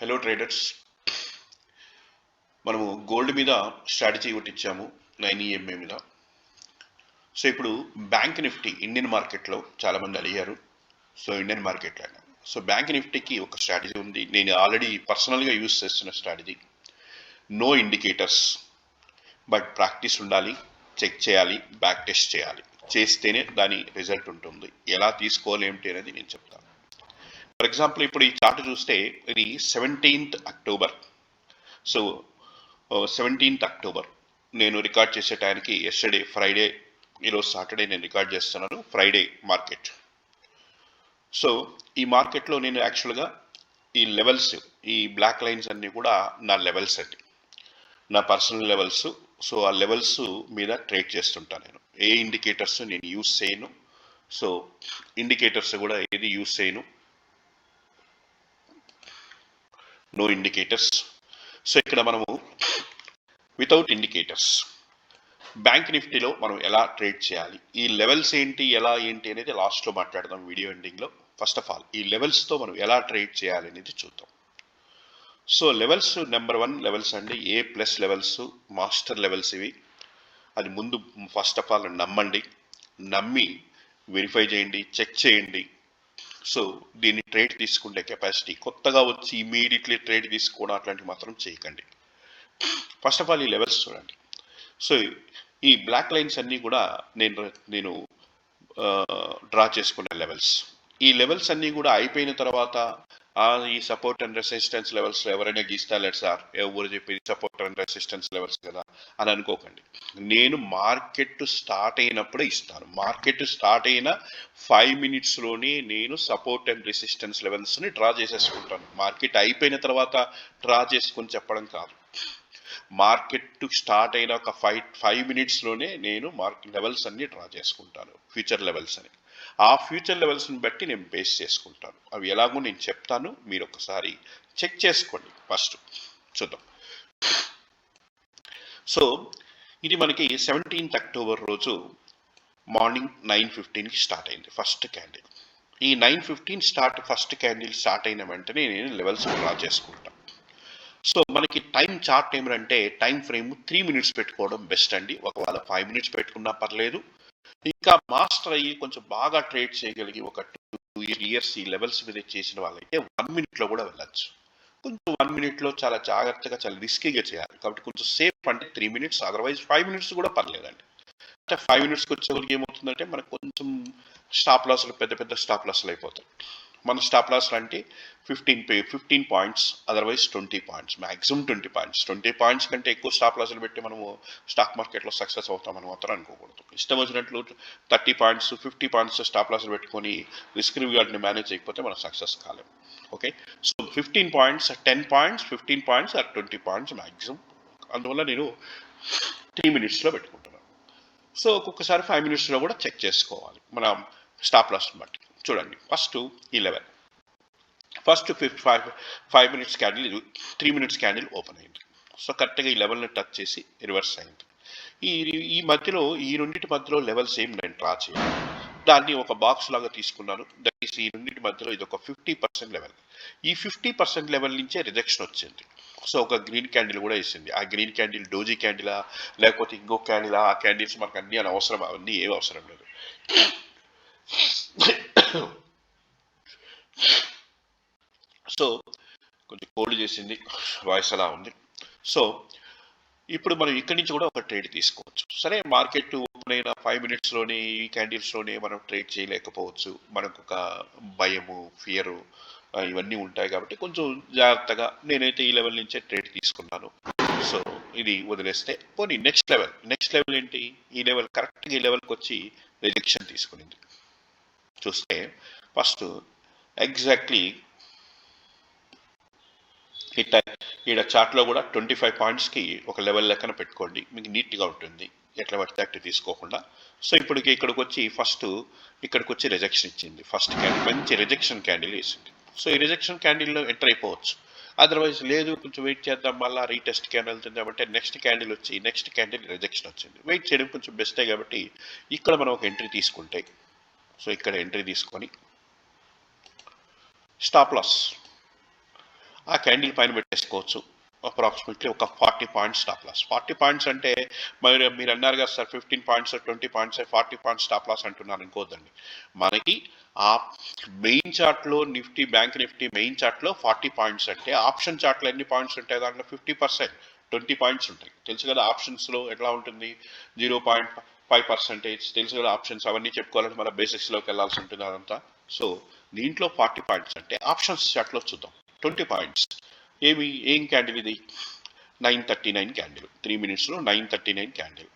Hello traders, మనము gold మీద strategy ఒకటి ఇచ్చాము 9EMA మీద. సో ఇప్పుడు బ్యాంక్ నిఫ్టీ ఇండియన్ మార్కెట్లో చాలామంది అడిగారు. సో ఇండియన్ మార్కెట్లో సో బ్యాంక్ నిఫ్టీకి ఒక స్ట్రాటజీ ఉంది. నేను ఆల్రెడీ పర్సనల్గా యూజ్ చేస్తున్న strategy. No indicators, but practice ఉండాలి, చెక్ చేయాలి, బ్యాక్ టెస్ట్ చేయాలి. చేస్తేనే దాని రిజల్ట్ ఉంటుంది. ఎలా తీసుకోవాలి ఏమిటి అనేది నేను చెప్తాను. ఫర్ ఎగ్జాంపుల్ ఇప్పుడు ఈ చార్ట్ చూస్తే ఇది 17th October. So 17th October నేను రికార్డ్ చేసే టైంకి ఎస్టర్డే ఫ్రైడే, ఈరోజు సాటర్డే నేను రికార్డ్ చేస్తున్నాను. Friday market. సో ఈ మార్కెట్లో నేను యాక్చువల్గా ఈ లెవెల్స్, ఈ బ్లాక్ లైన్స్ అన్నీ కూడా నా లెవెల్స్ అండి, నా పర్సనల్ లెవెల్స్. సో ఆ లెవెల్స్ మీద ట్రేడ్ చేస్తుంటాను. నేను ఏ ఇండికేటర్స్ నేను యూజ్ చేయను. సో ఇండికేటర్స్ కూడా ఏది యూజ్ చేయను. No indicators. సో ఇక్కడ మనము వితౌట్ ఇండికేటర్స్ బ్యాంక్ నిఫ్టీలో మనం ఎలా ట్రేడ్ చేయాలి, ఈ లెవెల్స్ ఏంటి, ఎలా ఏంటి అనేది లాస్ట్లో మాట్లాడదాం వీడియో ఎండింగ్లో. ఫస్ట్ ఆఫ్ ఆల్ ఈ లెవెల్స్తో మనం ఎలా ట్రేడ్ చేయాలి అనేది చూద్దాం. సో లెవెల్స్, నెంబర్ 1 లెవెల్స్ అండి, A+ లెవెల్స్, మాస్టర్ లెవెల్స్ ఇవి. అది ముందు ఫస్ట్ ఆఫ్ ఆల్ నమ్మండి, నమ్మి వెరిఫై చేయండి, చెక్ చేయండి. సో దీన్ని ట్రేడ్ తీసుకునే కెపాసిటీ, కొత్తగా వచ్చి ఇమీడియట్లీ ట్రేడ్ తీసుకోవడం అట్లాంటివి మాత్రం చేయకండి. ఫస్ట్ ఆఫ్ ఆల్ ఈ లెవెల్స్ చూడండి. సో ఈ బ్లాక్ లైన్స్ అన్నీ కూడా నేను డ్రా చేసుకునే లెవెల్స్. ఈ లెవెల్స్ అన్నీ కూడా అయిపోయిన తర్వాత ఈ సపోర్ట్ అండ్ రెసిస్టెన్స్ లెవెల్స్ ఎవరైనా గీస్తాలేడు సార్, ఎవరు చెప్పేది సపోర్ట్ అండ్ రెసిస్టెన్స్ లెవెల్స్ కదా అని అనుకోకండి. నేను మార్కెట్ స్టార్ట్ అయినప్పుడే ఇస్తాను. మార్కెట్ స్టార్ట్ అయిన 5 minutesలోనే నేను సపోర్ట్ అండ్ రెసిస్టెన్స్ లెవెల్స్ని డ్రా చేసేసుకుంటాను. మార్కెట్ అయిపోయిన తర్వాత డ్రా చేసుకొని చెప్పడం కాదు. మార్కెట్ స్టార్ట్ అయిన ఒక 5 minutesలోనే నేను మార్కెట్ లెవెల్స్ అన్ని డ్రా చేసుకుంటాను, ఫ్యూచర్ లెవెల్స్ అని. ఆ ఫ్యూచర్ లెవెల్స్ని బట్టి నేను బేస్ చేసుకుంటాను. అవి ఎలాగో నేను చెప్తాను, మీరు ఒకసారి చెక్ చేసుకోండి. ఫస్ట్ చూద్దాం. సో ఇది మనకి 17th అక్టోబర్ రోజు మార్నింగ్ 9:15కి స్టార్ట్ అయింది ఫస్ట్ క్యాండిల్. ఈ 9:15 ఫస్ట్ క్యాండిల్ స్టార్ట్ అయిన వెంటనే నేను లెవెల్స్ డ్రా చేసుకుంటాను. సో మనకి టైం చార్ట్ ఏమిటంటే టైం ఫ్రేమ్ 3 minutes పెట్టుకోవడం బెస్ట్ అండి. ఒకవేళ 5 minutes పెట్టుకున్నా పర్లేదు. ఇంకా మాస్టర్ అయ్యి కొంచెం బాగా ట్రేడ్ చేయగలిగి ఒక 2 years ఈ లెవెల్స్ మీద చేసిన వాళ్ళైతే 1 minute కూడా వెళ్ళచ్చు. కొంచెం 1 minute చాలా జాగ్రత్తగా, చాలా రిస్కీగా చేయాలి కాబట్టి కొంచెం సేఫ్ అంటే 3 minutes, అదర్వైజ్ 5 minutes కూడా పర్లేదండి. అంటే 5 minutesకి వచ్చేవరకు ఏమవుతుందంటే మనకు కొంచెం స్టాప్ లాస్లు, పెద్ద పెద్ద స్టాప్ లాస్లు అయిపోతాయి. మన స్టాప్ లాస్లు అంటే 15 points, otherwise 20 points, maximum 20 points. 20 points కంటే ఎక్కువ స్టాప్ లాస్లు పెట్టి మనము స్టాక్ మార్కెట్లో సక్సెస్ అవుతామని మాత్రం అనుకోకూడదు. ఇష్టం వచ్చినట్లు 30 points, 50 points స్టాప్ లాస్లు పెట్టుకొని రిస్క్ రివార్డ్ని మేనేజ్ చేయకపోతే మనం సక్సెస్ కాలేము. Okay, so 15 points, 10 points, 15 points or 20 points maximum. అందువల్ల నేను 3 minutesలో పెట్టుకుంటున్నాను. సో ఒక్కొక్కసారి 5 minutesలో కూడా చెక్ చేసుకోవాలి మన స్టాప్ లాస్ని బట్టి. చూడండి, ఫస్ట్ ఈ level, first 5 minutes candle, 3 minutes candle open అయింది. సో కరెక్ట్గా ఈ లెవెల్ని టచ్ చేసి రివర్స్ అయింది. ఈ మధ్యలో, ఈ రెండింటి మధ్యలో లెవెల్స్ ఏం నేను డ్రా చేయాలి, దాన్ని ఒక బాక్స్ లాగా తీసుకున్నాను. దట్ ఈస్ ఈ రెండింటి మధ్యలో ఇది ఒక 50% లెవెల్. ఈ 50% లెవెల్ నుంచే రిజెక్షన్ వచ్చింది. సో ఒక గ్రీన్ క్యాండిల్ కూడా వేసింది. ఆ గ్రీన్ క్యాండిల్ డోజీ క్యాండిలా లేకపోతే ఇంకో క్యాండిలా, ఆ క్యాండిల్స్ మనకు అన్నీ అనవసరం, అవన్నీ ఏం అవసరం లేదు. సో కొంచెం కోల్డ్ చేసింది, వాయిస్ అలా ఉంది. సో ఇప్పుడు మనం ఇక్కడి నుంచి కూడా ఒక ట్రేడ్ తీసుకోవచ్చు. సరే, మార్కెట్ ఓపెన్ అయిన 5 minutesలోనే ఈ క్యాండిల్స్లోనే మనం ట్రేడ్ చేయలేకపోవచ్చు. మనకు ఒక భయము, ఫియరు ఇవన్నీ ఉంటాయి కాబట్టి కొంచెం జాగ్రత్తగా నేనైతే ఈ లెవెల్ నుంచే ట్రేడ్ తీసుకున్నాను. సో ఇది వదిలేస్తే పోనీ నెక్స్ట్ లెవెల్ ఏంటి, ఈ లెవెల్ కరెక్ట్గా ఈ లెవెల్కి వచ్చి రిజెక్షన్ తీసుకునింది. చూస్తే ఫస్ట్ ఎగ్జాక్ట్లీ ఈడ చార్ట్లో కూడా 25 pointsకి ఒక లెవెల్ లెక్కన పెట్టుకోండి, మీకు నీట్గా ఉంటుంది, ఎట్లా పడితే అట్లా తీసుకోకుండా. సో ఇక్కడికి వచ్చి ఫస్ట్ ఇక్కడికి వచ్చి రిజెక్షన్ ఇచ్చింది. ఫస్ట్ క్యాండిల్ మంచి రిజెక్షన్ క్యాండిల్ వేసింది. సో ఈ రిజెక్షన్ క్యాండిల్లో ఎంటర్ అయిపోవచ్చు. అదర్వైజ్ లేదు, కొంచెం వెయిట్ చేద్దాం, మళ్ళీ రీటెస్ట్ క్యాండిల్ వెళ్తుందామంటే నెక్స్ట్ క్యాండిల్ రిజెక్షన్ వచ్చింది. వెయిట్ చేయడం కొంచెం బెస్టే కాబట్టి ఇక్కడ మనం ఒక ఎంట్రీ తీసుకుంటే, సో ఇక్కడ ఎంట్రీ తీసుకొని స్టాప్ లాస్ ఆ క్యాండిల్ పైన పెట్టేసుకోవచ్చు. అప్రాక్సిమేట్లీ ఒక 40 పాయింట్స్ స్టాప్ లాస్. 40 పాయింట్స్ అంటే మీరు అన్నారు కదా sir 15 points 20 points 40 points stop loss అంటున్నారు అనుకోవద్దండి. మనకి ఆ మెయిన్ చార్ట్లో నిఫ్టీ బ్యాంక్ నిఫ్టీ మెయిన్ చార్ట్లో 40 పాయింట్స్ అంటే ఆప్షన్ చార్ట్లో ఎన్ని పాయింట్స్ ఉంటాయి? దాంట్లో 50%, 20 పాయింట్స్ ఉంటాయి. తెలుసు కదా ఆప్షన్స్లో ఎట్లా ఉంటుంది, 0.5% తెలుసు కదా ఆప్షన్స్. అవన్నీ చెప్పుకోవాలంటే మన బేసిక్స్లోకి వెళ్ళాల్సి ఉంటుంది అదంతా. సో దీంట్లో 40 పాయింట్స్ అంటే ఆప్షన్స్ చార్ట్లో చూద్దాం. 20 పాయింట్స్ ఏం క్యాండిల్ ఇది? 939 క్యాండిల్. 3 మినిట్స్లో 939 క్యాండిల్.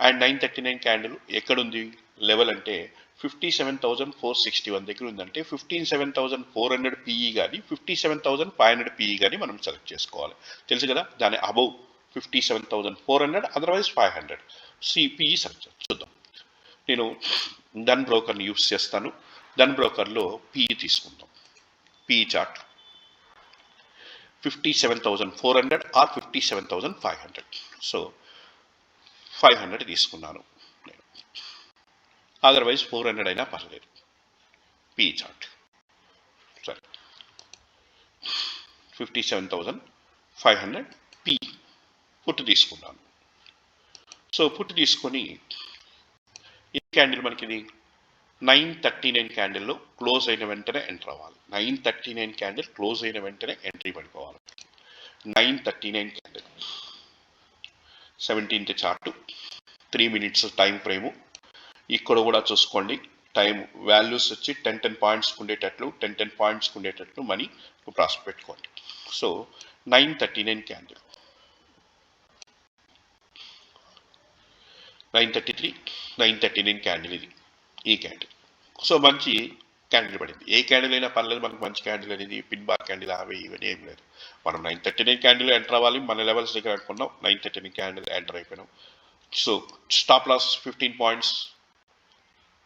అండ్ 939 క్యాండిల్ ఎక్కడుంది లెవెల్ అంటే 57,461 దగ్గర ఉందంటే 57,400 పిఈ కానీ 57,500 పిఈ కానీ మనం సెలెక్ట్ చేసుకోవాలి. తెలుసు కదా, దాని అబౌవ్ 57,400 అదర్వైజ్ 500 సిపిఈ సెలెక్ట్ చూద్దాం. నేను డన్ బ్రోకర్ని యూస్ చేస్తాను. డన్ బ్రోకర్లో పిఈ తీసుకుందాం. PE chart 57,400 or 57,500. సో 500 తీసుకున్నాను నేను, అదర్వైజ్ 400 అయినా పర్లేదు. పిఈ చార్ట్ సరే, 57,500 పిఈ పుట్టు తీసుకున్నాను. సో పుట్టు తీసుకొని ఈ క్యాండిల్ మనకి ఇది 939 క్యాండిల్లో క్లోజ్ అయిన వెంటనే ఎంటర్ అవ్వాలి. 939 క్యాండిల్ క్లోజ్ అయిన వెంటనే ఎంట్రీ పడిపోవాలి. 939 candle 17th chart, 3 minutes time frame. ఇక్కడ కూడా చూసుకోండి, టైం వాల్యూస్ వచ్చి 10 పాయింట్స్ ఉండేటట్లు 10 పాయింట్స్ ఉండేటట్లు మనీ ప్రాసెస్ పెట్టుకోండి. సో 939 క్యాండిల్, 933, 939 క్యాండిల్ ఇది, ఈ క్యాండిల్. సో మంచి క్యాండిల్ పడింది. ఏ క్యాండిల్ అయినా పర్లేదు మనకు, మంచి క్యాండిల్ అనేది పిన్ బార్ క్యాండిల్ అవి ఇవన్నీ ఏం లేదు. మనం 939 క్యాండిల్ ఎంటర్ అవ్వాలి. మన లెవెల్స్ దగ్గర అనుకున్నాం, 939 క్యాండిల్ ఎంటర్ అయిపోయినాం. So stop loss 15 points.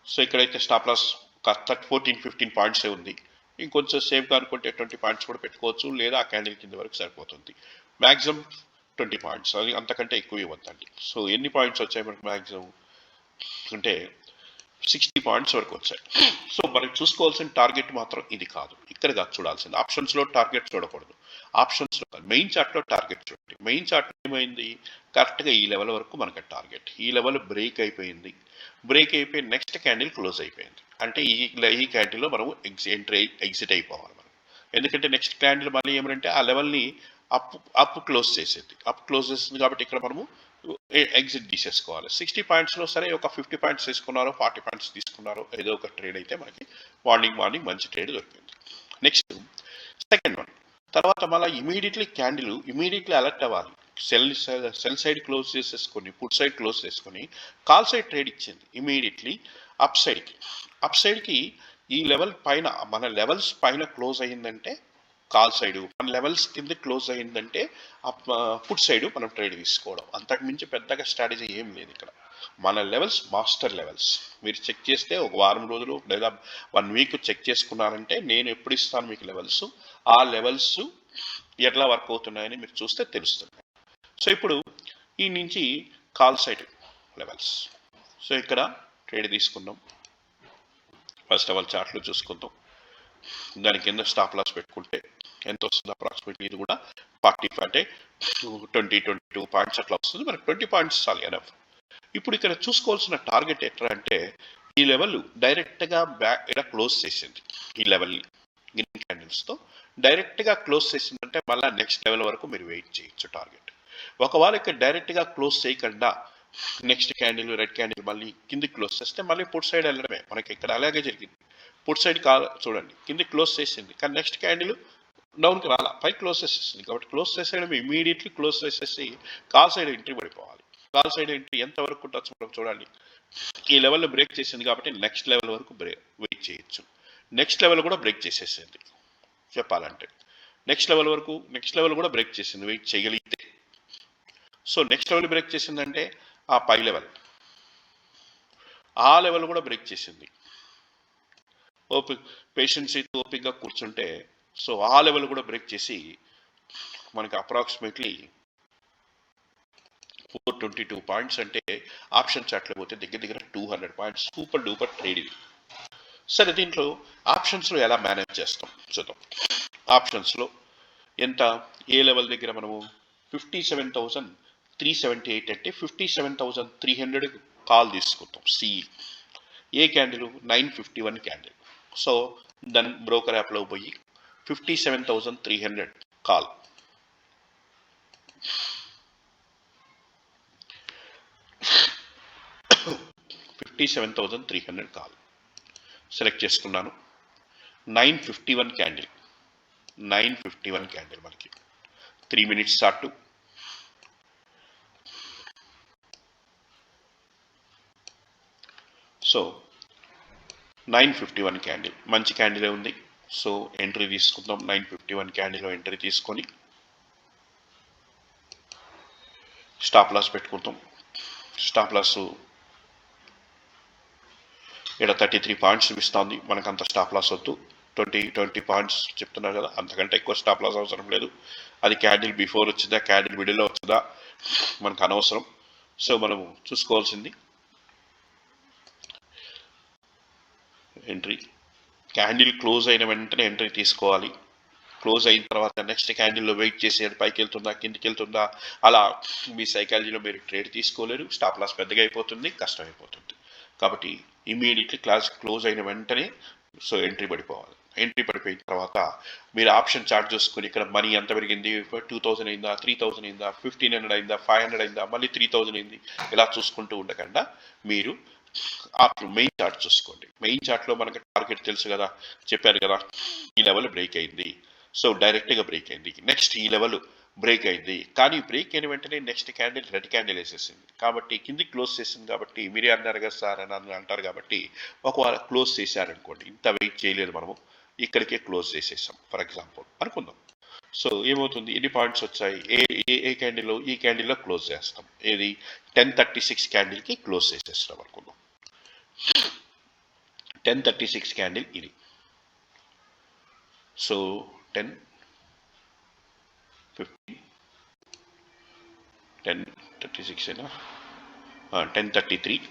So ఇక్కడైతే స్టాప్ లాస్ 14-15 పాయింట్సే ఉంది. ఇంకొంచెం సేఫ్గా అనుకుంటే 20 పాయింట్స్ కూడా పెట్టుకోవచ్చు, లేదా ఆ క్యాండిల్ కింద వరకు సరిపోతుంది. మ్యాక్సిమం 20 పాయింట్స్, అది అంతకంటే ఎక్కువ ఇవ్వద్దండి. సో ఎన్ని పాయింట్స్ వచ్చాయి మనకు మ్యాక్సిమం అంటే 60 పాయింట్స్ వరకు వచ్చాయి. సో మనకి చూసుకోవాల్సిన టార్గెట్ మాత్రం ఇది కాదు, ఇక్కడ కాదు చూడాల్సింది. ఆప్షన్స్లో టార్గెట్ చూడకూడదు, ఆప్షన్స్లో మెయిన్ చార్ట్లో టార్గెట్ చూడండి. మెయిన్ చార్ట్ ఏమైంది, కరెక్ట్గా ఈ లెవెల్ వరకు మనకి టార్గెట్. ఈ లెవెల్ బ్రేక్ అయిపోయింది. బ్రేక్ అయిపోయి నెక్స్ట్ క్యాండిల్ క్లోజ్ అయిపోయింది. అంటే ఈ క్యాండిల్లో మనం ఎగ్జిట్ అయిపోవాలి మనం. ఎందుకంటే నెక్స్ట్ క్యాండిల్ మళ్ళీ ఏమంటే ఆ లెవెల్ని అప్ క్లోజ్ చేసేది. అప్ క్లోజ్ చేసింది కాబట్టి ఇక్కడ మనము ఎగ్జిట్ తీసేసుకోవాలి. 60 పాయింట్స్లో సరే ఒక 50 పాయింట్స్ తీసుకున్నారో 40 పాయింట్స్ తీసుకున్నారో ఏదో ఒక ట్రేడ్ అయితే మనకి మార్నింగ్ మంచి ట్రేడ్ దొరికింది. నెక్స్ట్ సెకండ్ వన్ తర్వాత మళ్ళీ ఇమీడియట్లీ అలర్ట్ అవ్వాలి. సెల్ సైడ్ క్లోజ్ చేసేసుకొని పుట్ సైడ్ క్లోజ్ చేసుకొని కాల్ సైడ్ ట్రేడ్ ఇచ్చింది. ఇమీడియట్లీ అప్ సైడ్కి ఈ లెవెల్ పైన మన లెవెల్స్ పైన క్లోజ్ అయ్యిందంటే కాల్ సైడ్, మన లెవెల్స్ కింద క్లోజ్ అయ్యిందంటే పుట్ సైడ్ మనం ట్రేడ్ తీసుకోవడం. అంతకు మించి పెద్దగా స్ట్రాటజీ ఏం లేదు ఇక్కడ. మన లెవెల్స్ మాస్టర్ లెవెల్స్. మీరు చెక్ చేస్తే ఒక వారం రోజులు లేదా 1 వీక్ చెక్ చేసుకున్నారంటే నేను ఎప్పుడు ఇస్తాను మీకు లెవెల్స్, ఆ లెవెల్స్ ఎట్లా వర్క్ అవుతున్నాయని మీరు చూస్తే తెలుస్తుంది. సో ఇప్పుడు ఈ నుంచి కాల్ సైడ్ లెవెల్స్. సో ఇక్కడ ట్రేడ్ తీసుకుందాం. ఫస్ట్ ఆఫ్ ఆల్ చార్ట్లో చూసుకుందాం. దాని కింద స్టాప్ లాస్ పెట్టుకుంటే ఎంత వస్తుంది అప్రాక్సిమేట్లీ, ఇది కూడా 45 అంటే 22 పాయింట్స్ అట్లా వస్తుంది. మనకి 20 పాయింట్స్ చాలు ఎనఫ్. ఇప్పుడు ఇక్కడ చూసుకోవాల్సిన టార్గెట్ ఎట్లా అంటే ఈ లెవెల్ డైరెక్ట్గా ఇక్కడ క్లోజ్ చేసింది. ఈ లెవెల్ గ్రీన్ క్యాండిల్స్తో డైరెక్ట్గా క్లోజ్ చేసిందంటే మళ్ళీ నెక్స్ట్ లెవెల్ వరకు మీరు వెయిట్ చేయొచ్చు టార్గెట్. ఒకవేళ ఇక్కడ డైరెక్ట్గా క్లోజ్ చేయకుండా నెక్స్ట్ క్యాండిల్ రెడ్ క్యాండిల్ మళ్ళీ కిందికి క్లోజ్ చేస్తే మళ్ళీ పుట్ సైడ్ వెళ్ళడమే. మనకి ఇక్కడ అలాగే జరిగింది. పుట్ సైడ్ చూడండి కిందికి క్లోజ్ చేసింది, కానీ నెక్స్ట్ క్యాండిల్ డౌన్కి రాలా, పై క్లోజ్ చేసేసింది. కాబట్టి క్లోజ్ చేసేయడం ఇమీడియట్లీ క్లోజ్ చేసేసి కాల్ సైడ్ ఎంట్రీ పడిపోవాలి. కాల్ సైడ్ ఎంట్రీ ఎంత వరకు ఉండొచ్చు మనం చూడండి. ఈ లెవెల్లో బ్రేక్ చేసింది కాబట్టి నెక్స్ట్ లెవెల్ వరకు వెయిట్ చేయొచ్చు. నెక్స్ట్ లెవెల్ కూడా బ్రేక్ చేసేసింది చెప్పాలంటే. నెక్స్ట్ లెవెల్ కూడా బ్రేక్ చేసింది వెయిట్ చేయగలిగితే. సో నెక్స్ట్ లెవెల్ బ్రేక్ చేసిందంటే ఆ పై లెవెల్, ఆ లెవెల్ కూడా బ్రేక్ చేసింది. ఓపిక్గా కూర్చుంటే సో ఆ లెవెల్ కూడా బ్రేక్ చేసి మనకి అప్రాక్సిమేట్లీ 422 పాయింట్స్ అంటే ఆప్షన్ చార్ట్లో పోతే దగ్గర 200 పాయింట్స్. సూపర్ డూపర్ ట్రేడ్ ఇది. సరే దీంట్లో ఆప్షన్స్లో ఎలా మేనేజ్ చేస్తాం చూద్దాం. ఆప్షన్స్లో ఎంత ఏ లెవెల్ దగ్గర మనము 57,378 అంటే 57,300 కాల్ తీసుకుంటాం సిఈ. ఏ క్యాండిల్ 951 క్యాండిల్. సో దాని బ్రోకర్ యాప్లో పోయి 57,300 కాల్ 57,300 కాల్ సెలెక్ట్ చేసుకున్నాను. 951 క్యాండిల్ 951 క్యాండిల్ మనకి 3 మినిట్స్ చార్ట్. సో 951 క్యాండిల్ మంచి క్యాండిలే ఉంది. సో ఎంట్రీ తీసుకుందాం. 951 క్యాండిల్లో ఎంట్రీ తీసుకొని స్టాప్ లాస్ పెట్టుకుంటాం. స్టాప్ లాస్ ఇక్కడ 33 పాయింట్స్ చూపిస్తుంది. మనకు అంత స్టాప్ లాస్ వద్దు. 20 పాయింట్స్ చెప్తున్నారు కదా, అంతకంటే ఎక్కువ స్టాప్ లాస్ అవసరం లేదు. అది క్యాండిల్ బిఫోర్ వచ్చిందా క్యాండిల్ మిడిల్లో వచ్చిందా మనకు అనవసరం. సో మనము చూసుకోవాల్సింది ఎంట్రీ. క్యాండిల్ క్లోజ్ అయిన వెంటనే ఎంట్రీ తీసుకోవాలి. క్లోజ్ అయిన తర్వాత నెక్స్ట్ క్యాండిల్లో వెయిట్ చేసి అది పైకి వెళ్తుందా కిందికి వెళ్తుందా అలా మీ సైకాలజీలో మీరు ట్రేడ్ తీసుకోలేరు. స్టాప్ లాస్ పెద్దగా అయిపోతుంది, కష్టం అయిపోతుంది. కాబట్టి ఇమీడియట్లీ క్లోజ్ అయిన వెంటనే సో ఎంట్రీ పడిపోవాలి. ఎంట్రీ పడిపోయిన తర్వాత మీరు ఆప్షన్ చార్ట్ చూసుకుని ఇక్కడ మనీ ఎంత పెరిగింది, 2000 అయిందా, 3000 అయిందా, 1500 అయిందా, 500 అయిందా, మళ్ళీ 3000 అయింది, ఇలా చూసుకుంటూ ఉండకుండా మీరు మెయిన్ చార్ట్ చూసుకోండి. మెయిన్ చార్ట్లో మనకు టార్గెట్ తెలుసు కదా, చెప్పారు కదా, ఈ లెవెల్ బ్రేక్ అయింది. సో డైరెక్ట్గా బ్రేక్ అయింది. నెక్స్ట్ ఈ లెవెల్ బ్రేక్ అయింది. కానీ బ్రేక్ అయిన వెంటనే నెక్స్ట్ క్యాండిల్ రెడ్ క్యాండిల్ వేసేసింది. కాబట్టి కిందికి క్లోజ్ చేసింది. కాబట్టి మీరే అన్నారు కదా సార్ అని అంటారు. కాబట్టి ఒకవేళ క్లోజ్ చేశారనుకోండి, ఇంత వెయిట్ చేయలేదు, మనము ఇక్కడికే క్లోజ్ చేసేసాం ఫర్ ఎగ్జాంపుల్ అనుకుందాం. సో ఏమవుతుంది, ఎన్ని పాయింట్స్ వచ్చాయి, ఏ క్యాండిల్లో, ఈ క్యాండిల్లో క్లోజ్ చేస్తాం. ఏది 1036 క్యాండిల్కి క్లోజ్ చేసేస్తాం అనుకుందాం. 1036 క్యాండిల్ ఇది. సో 10, 15, 1036 అయినా 1033,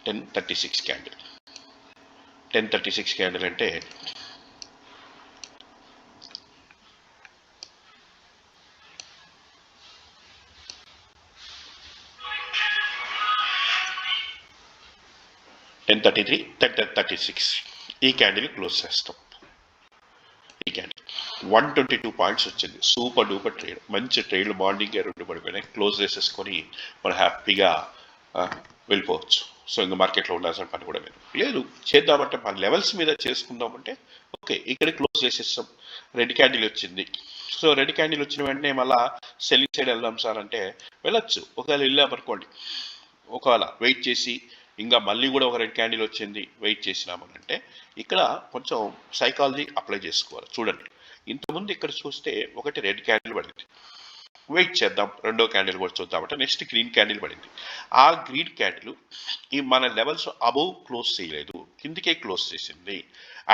1036 క్యాండిల్. 1036 క్యాండిల్ అంటే $10.33, $10.36 ఈ క్యాండిల్ క్లోజ్ చేస్తాం. ఈ క్యాండిల్ 122 పాయింట్స్ వచ్చింది. సూపర్ డూపర్ ట్రేడ్, మంచి ట్రేడ్లు మార్నింగ్ 2 పడిపోయినాయి. క్లోజ్ చేసేసుకొని మనం హ్యాపీగా వెళ్ళిపోవచ్చు. సో ఇంకా మార్కెట్లో ఉండాల్సిన పని కూడా లేదు. చేద్దామంటే మన లెవెల్స్ మీద చేసుకుందామంటే ఓకే, ఇక్కడ క్లోజ్ చేసేస్తాం. రెడ్ క్యాండిల్ వచ్చింది. సో రెడ్ క్యాండిల్ వచ్చిన వెంటనే మళ్ళీ సెల్లింగ్ సైడ్ వెళ్దాం సార్ అంటే వెళ్ళొచ్చు. ఒకవేళ వెళ్ళామనుకోండి, ఒకవేళ వెయిట్ చేసి ఇంకా మళ్ళీ కూడా ఒక రెడ్ క్యాండిల్ వచ్చింది, వెయిట్ చేసినామని అంటే ఇక్కడ కొంచెం సైకాలజీ అప్లై చేసుకోవాలి. చూడండి, ఇంతకుముందు ఇక్కడ చూస్తే ఒకటి రెడ్ క్యాండిల్ పడింది, వెయిట్ చేద్దాం, రెండో క్యాండిల్ కూడా చూద్దామంటే నెక్స్ట్ గ్రీన్ క్యాండిల్ పడింది. ఆ గ్రీన్ క్యాండిల్ ఈ మన లెవెల్స్ అబౌవ్ క్లోజ్ చేయలేదు, కిందికే క్లోజ్ చేసింది.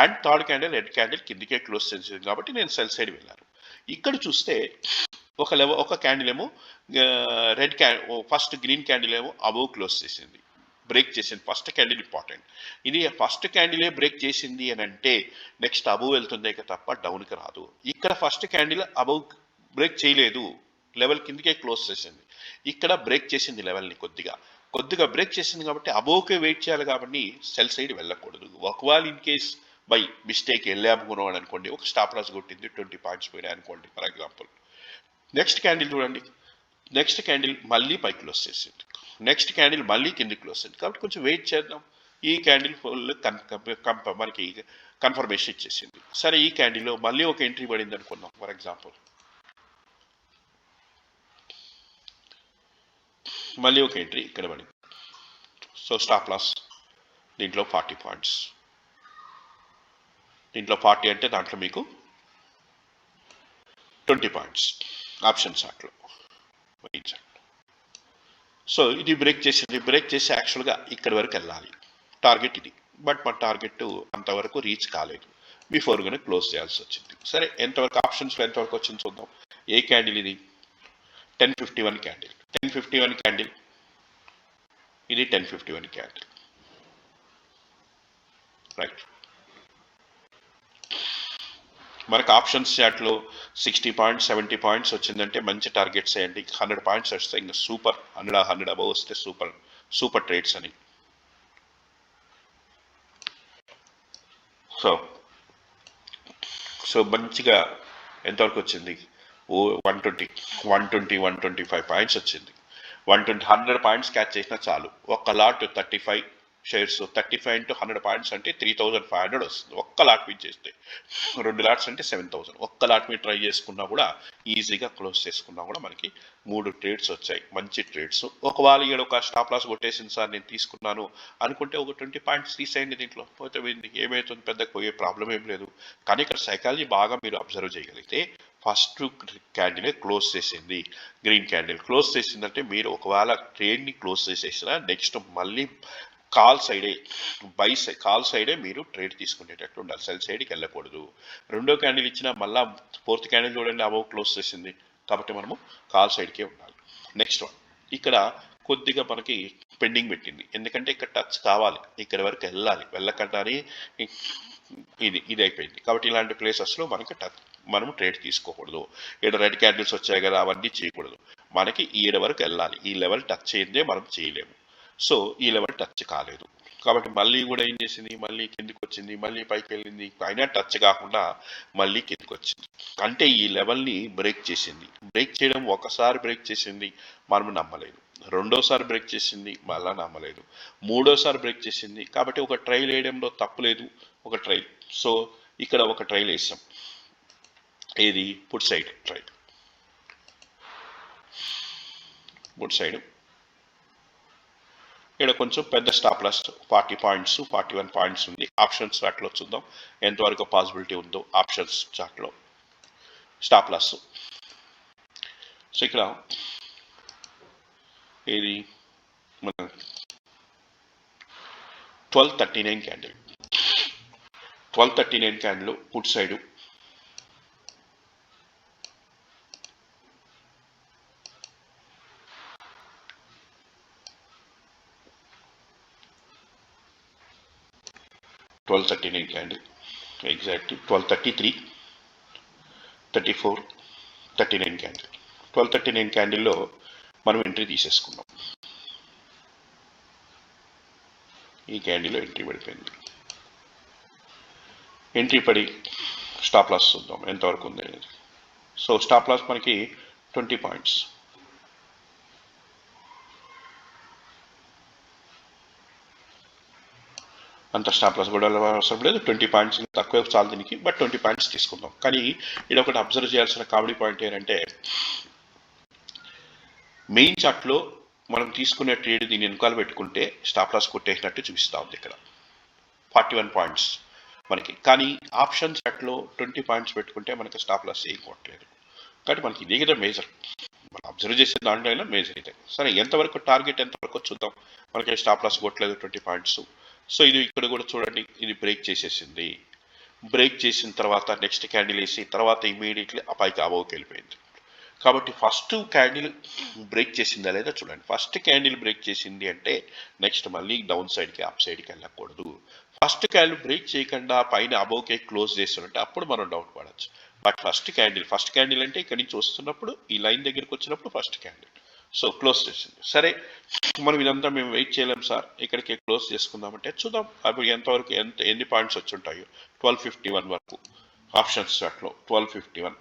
And third candle red candle కిందికే క్లోజ్ చేసింది. కాబట్టి నేను సెల్ సైడ్ వెళ్ళాను. ఇక్కడ చూస్తే ఒక క్యాండిల్ ఏమో red candle, first green candle ఏమో అబౌవ్ క్లోజ్ చేసింది, బ్రేక్ చేసింది. First candle important. ఇది ఫస్ట్ క్యాండిలే బ్రేక్ చేసింది అని అంటే నెక్స్ట్ అబౌవ్ వెళ్తుందే తప్ప డౌన్కి రాదు. ఇక్కడ ఫస్ట్ క్యాండిల్ అబౌవ్ బ్రేక్ చేయలేదు, లెవెల్ కిందకే క్లోజ్ చేసింది. ఇక్కడ బ్రేక్ చేసింది లెవెల్ని కొద్దిగా బ్రేక్ చేసింది. కాబట్టి అబౌవ్కే వెయిట్ చేయాలి. కాబట్టి సెల్ సైడ్ వెళ్ళకూడదు. ఒకవేళ ఇన్ కేస్ బై మిస్టేక్ వెళ్ళాముకున్నాడు అనుకోండి, ఒక స్టాప్ లాస్ కొట్టింది, 20 పాయింట్స్ పోయినాయి అనుకోండి ఫర్ ఎగ్జాంపుల్. నెక్స్ట్ క్యాండిల్ చూడండి, నెక్స్ట్ క్యాండిల్ మళ్ళీ పై క్లోజ్ చేసింది, నెక్స్ట్ క్యాండిల్ మళ్ళీ కింది క్లోజ్ అయింది. కాబట్టి కొంచెం వెయిట్ చేద్దాం. ఈ క్యాండిల్ ఫుల్ మనకి కన్ఫర్మేషన్ ఇచ్చేసింది. సరే, ఈ క్యాండిల్లో మళ్ళీ ఒక ఎంట్రీ పడింది అనుకున్నాం ఫర్ ఎగ్జాంపుల్. మళ్ళీ ఒక ఎంట్రీ ఇక్కడ పడింది. సో స్టాప్ లాస్ దీంట్లో 40 పాయింట్స్. దీంట్లో 40 అంటే దాంట్లో మీకు 20 పాయింట్స్ ఆప్షన్ చార్ట్లో. సో ఇది బ్రేక్ చేసి యాక్చువల్గా ఇక్కడి వరకు వెళ్ళాలి, టార్గెట్ ఇది. బట్ మన టార్గెట్ అంతవరకు రీచ్ కాలేదు, బిఫోర్గానే క్లోజ్ చేయాల్సి వచ్చింది. సరే, ఎంతవరకు ఆప్షన్స్లో ఎంతవరకు వచ్చింది చూద్దాం. ఏ క్యాండిల్ ఇది? 1051 క్యాండిల్. 1051 క్యాండిల్ ఇది 1051 క్యాండిల్, రైట్. మనకు ఆప్షన్స్ చాట్లో 60 పాయింట్స్ 70 పాయింట్స్ వచ్చిందంటే మంచి టార్గెట్స్ వేయండి. 100 పాయింట్స్ వస్తే ఇంకా సూపర్, 100 అబవ్ వస్తే సూపర్ సూపర్ ట్రేడ్స్ అని. సో సో మంచిగా ఎంతవరకు వచ్చింది? 125 పాయింట్స్ వచ్చింది. 100 పాయింట్స్ క్యాచ్ చేసినా చాలు. ఒక్క లాట్ 35 షేర్స్, 35 into 100 పాయింట్స్ అంటే 3500 వస్తుంది ఒక్క లాట్ మీద చేస్తే. 2 లాట్స్ అంటే 7000. ఒక్క లాట్ మీద ట్రై చేసుకున్నా కూడా ఈజీగా క్లోజ్ చేసుకున్నా కూడా మనకి 3 ట్రేడ్స్ వచ్చాయి, మంచి ట్రేడ్స్. ఒకవేళ ఇక్కడ ఒక స్టాప్ లాస్ కొట్టేసింది సార్ నేను తీసుకున్నాను అనుకుంటే ఒక 20 పాయింట్స్ తీసేయండి, దీంట్లో పోతే ఏమవుతుంది, పెద్దగా పోయే ప్రాబ్లం ఏం లేదు. కానీ ఇక్కడ సైకాలజీ బాగా మీరు అబ్జర్వ్ చేయగలిగితే ఫస్ట్ క్యాండిల్ క్లోజ్ చేసింది, గ్రీన్ క్యాండిల్ క్లోజ్ చేసిందంటే మీరు ఒకవేళ ట్రేడ్ని క్లోజ్ చేసేసినా నెక్స్ట్ మళ్ళీ కాల్ సైడే కాల్ సైడే మీరు ట్రేడ్ తీసుకునేటట్లు ఉండాలి, సెల్ సైడ్కి వెళ్ళకూడదు. రెండో క్యాండిల్ ఇచ్చినా మళ్ళా ఫోర్త్ క్యాండిల్ చూడండి అబౌవ్ క్లోజ్ చేసింది, కాబట్టి మనము కాల్ సైడ్కే ఉండాలి. నెక్స్ట్ వన్ ఇక్కడ కొద్దిగా మనకి పెండింగ్ పెట్టింది, ఎందుకంటే ఇక్కడ టచ్ కావాలి, ఇక్కడ వరకు వెళ్ళాలి, వెళ్ళకుండానే ఇది అయిపోయింది. కాబట్టి ఇలాంటి ప్లేసెస్లో మనకి మనము ట్రేడ్ తీసుకోకూడదు. ఇక్కడ రెడ్ క్యాండిల్స్ వచ్చాయి కదా అవన్నీ చేయకూడదు, మనకి ఈడ వరకు వెళ్ళాలి, ఈ లెవెల్ టచ్ అయిందే మనం చేయలేము. సో ఈ లెవెల్ టచ్ కాలేదు కాబట్టి మళ్ళీ కూడా ఏం చేసింది, మళ్ళీ కిందికి వచ్చింది, మళ్ళీ పైకి వెళ్ళింది, అయినా టచ్ కాకుండా మళ్ళీ కిందికి వచ్చింది. అంటే ఈ లెవెల్ని బ్రేక్ చేసింది. బ్రేక్ చేయడం ఒకసారి బ్రేక్ చేసింది మనం నమ్మలేదు, రెండోసారి బ్రేక్ చేసింది మళ్ళా నమ్మలేదు, మూడోసారి బ్రేక్ చేసింది. కాబట్టి ఒక ట్రైల్ వేయడంలో తప్పులేదు, ఒక ట్రైల్. సో ఇక్కడ ఒక ట్రైల్ వేసాం, ఏది put side trail, put side. ఇక్కడ కొంచెం పెద్ద స్టాప్ లాస్ 40 పాయింట్స్ 41 పాయింట్స్ ఉంది. ఆప్షన్స్ చార్ట్లో చూద్దాం ఎంతవరకు పాసిబిలిటీ ఉందో. ఆప్షన్స్ చార్ట్లో స్టాప్ లాస్. సో ఇక్కడ ఇది మన 1239 candle, 1239 candle put side. $12.39 candle, exact 12:33, 34, 39 candle. 12:39 క్యాండిల్లో మనం ఎంట్రీ తీసేసుకున్నాం. ఈ క్యాండిల్లో ఎంట్రీ పడిపోయింది. ఎంట్రీ పడి స్టాప్ లాస్ చూద్దాం ఎంతవరకు ఉంది అనేది. సో స్టాప్ లాస్ మనకి 20 పాయింట్స్. అంత స్టాప్ లాస్ కూడా అవసరం లేదు, 20 పాయింట్స్ తక్కువ చాలు దీనికి, బట్ 20 పాయింట్స్ తీసుకుందాం. కానీ ఇది ఒకటి అబ్జర్వ్ చేయాల్సిన కామెడీ పాయింట్ ఏంటంటే మెయిన్ చార్ట్లో మనం తీసుకునే ట్రేడ్ దీన్ని వెనకాల పెట్టుకుంటే స్టాప్ లాస్ కొట్టేసినట్టు చూపిస్తూ ఉంది ఇక్కడ 41 పాయింట్స్ మనకి. కానీ ఆప్షన్ చార్ట్లో 20 పాయింట్స్ పెట్టుకుంటే మనకి స్టాప్ లాస్ ఏం కొట్టలేదు. కాబట్టి మనకి ఇదే కదా మేజర్, మనం అబ్జర్వ్ చేసే దాంట్లో అయినా మేజర్ ఇదే. సరే ఎంతవరకు టార్గెట్ ఎంతవరకు చూద్దాం. మనకి స్టాప్ లాస్ కొట్టలేదు 20 పాయింట్స్. సో ఇది ఇక్కడ కూడా చూడండి, ఇది బ్రేక్ చేసేసింది. బ్రేక్ చేసిన తర్వాత నెక్స్ట్ క్యాండిల్ వేసి తర్వాత ఇమీడియట్లీ ఆ పైకి అబౌవ్కి వెళ్ళిపోయింది. కాబట్టి ఫస్ట్ క్యాండిల్ బ్రేక్ చేసిందా లేదా చూడండి. ఫస్ట్ క్యాండిల్ బ్రేక్ చేసింది అంటే నెక్స్ట్ మళ్ళీ డౌన్ సైడ్కి అప్ సైడ్కి వెళ్ళకూడదు. ఫస్ట్ క్యాండిల్ బ్రేక్ చేయకుండా పైన అబౌవ్కే క్లోజ్ చేస్తున్నట్టే అప్పుడు మనం డౌట్ పడవచ్చు. బట్ ఫస్ట్ క్యాండిల్ అంటే ఇక్కడి నుంచి వస్తున్నప్పుడు ఈ లైన్ దగ్గరికి వచ్చినప్పుడు ఫస్ట్ క్యాండిల్ సో క్లోజ్ చేసింది. సరే మనం ఇదంతా మేము వెయిట్ చేయలేం సార్, ఇక్కడికి క్లోజ్ చేసుకుందామంటే చూద్దాం అప్పుడు ఎంతవరకు ఎన్ని పాయింట్స్ వచ్చి ఉంటాయో. 1251 వరకు ఆప్షన్స్ చార్ట్లో 1251,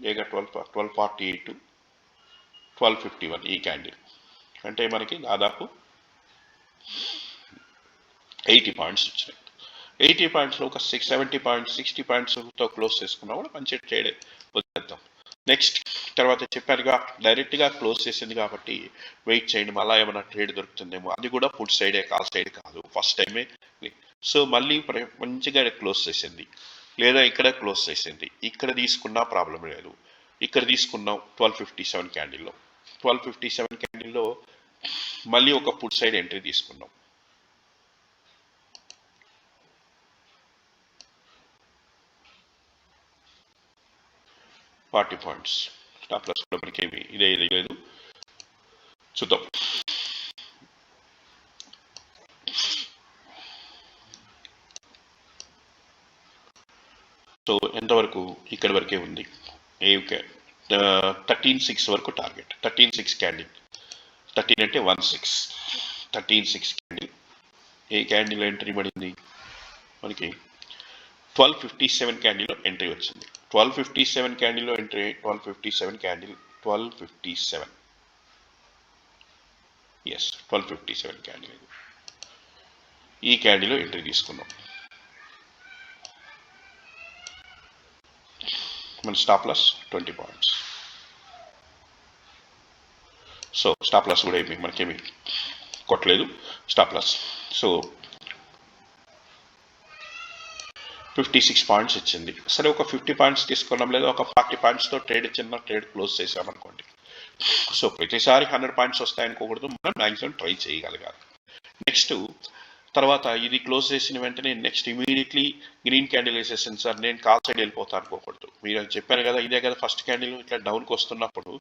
లేక 1248, 1251 ఈ క్యాండిల్ అంటే మనకి దాదాపు 80 పాయింట్స్ వచ్చినాయి. 80 పాయింట్స్లో ఒక 70 పాయింట్స్ 60 పాయింట్స్తో క్లోజ్ చేసుకున్నా కూడా మంచి ట్రేడ్ వదిలేద్దాం. నెక్స్ట్ తర్వాత చెప్పానుగా డైరెక్ట్గా క్లోజ్ చేసింది కాబట్టి వెయిట్ చేయండి, మళ్ళీ ఏమైనా ట్రేడ్ దొరుకుతుందేమో. అది కూడా పుట్ సైడే, కాల్ సైడ్ కాదు, ఫస్ట్ టైమే. సో మళ్ళీ మంచిగా క్లోజ్ చేసింది, లేదా ఇక్కడ క్లోజ్ చేసింది, ఇక్కడ తీసుకున్నా ప్రాబ్లం లేదు. ఇక్కడ తీసుకున్నాం 1257 క్యాండిల్లో. 1257 క్యాండిల్లో మళ్ళీ ఒక పుట్ సైడ్ ఎంట్రీ తీసుకున్నాం. $40 పాయింట్స్ స్టాప్ లాస్ కూడా మనకి ఇదే లేదు, చూద్దాం. సో ఎంతవరకు ఇక్కడ వరకే ఉంది. 13.6 వరకు టార్గెట్. 13.6 క్యాండిల్, 13 అంటే 16, 13.6 క్యాండిల్. ఏ క్యాండిల్ ఎంట్రీ పడింది మనకి? 1257 క్యాండిల్లో ఎంట్రీ వచ్చింది. 1257 క్యాండిల్లో ఎంట్రీ, 1257 క్యాండిల్, 1257, ఎస్ 1257 క్యాండిల్. ఈ క్యాండిల్లో ఎంట్రీ తీసుకున్నాం. మన stop loss 20 points. So stop loss కూడా ఏమి మనకేమి కొట్టలేదు స్టాప్ లాస్. సో 56 పాయింట్స్ ఇచ్చింది. సరే ఒక 50 పాయింట్స్ తీసుకున్నాం, లేదా ఒక 40 పాయింట్స్తో చిన్న ట్రేడ్ క్లోజ్ చేసామనుకోండి. సో ప్రతిసారి 100 పాయింట్స్ వస్తాయనుకోకూడదు, మనం మ్యాక్సిమం ట్రై చేయగలగాలి. నెక్స్ట్ తర్వాత ఇది క్లోజ్ చేసిన వెంటనే నెక్స్ట్ ఇమీడియట్లీ గ్రీన్ క్యాండిల్ వేసేసింది సార్, నేను కాల్ సైడ్ వెళ్ళిపోతాను అనుకోకూడదు. మీరు చెప్పాను కదా, ఇదే కదా ఫస్ట్ క్యాండిల్ ఇట్లా డౌన్కి వస్తున్నప్పుడు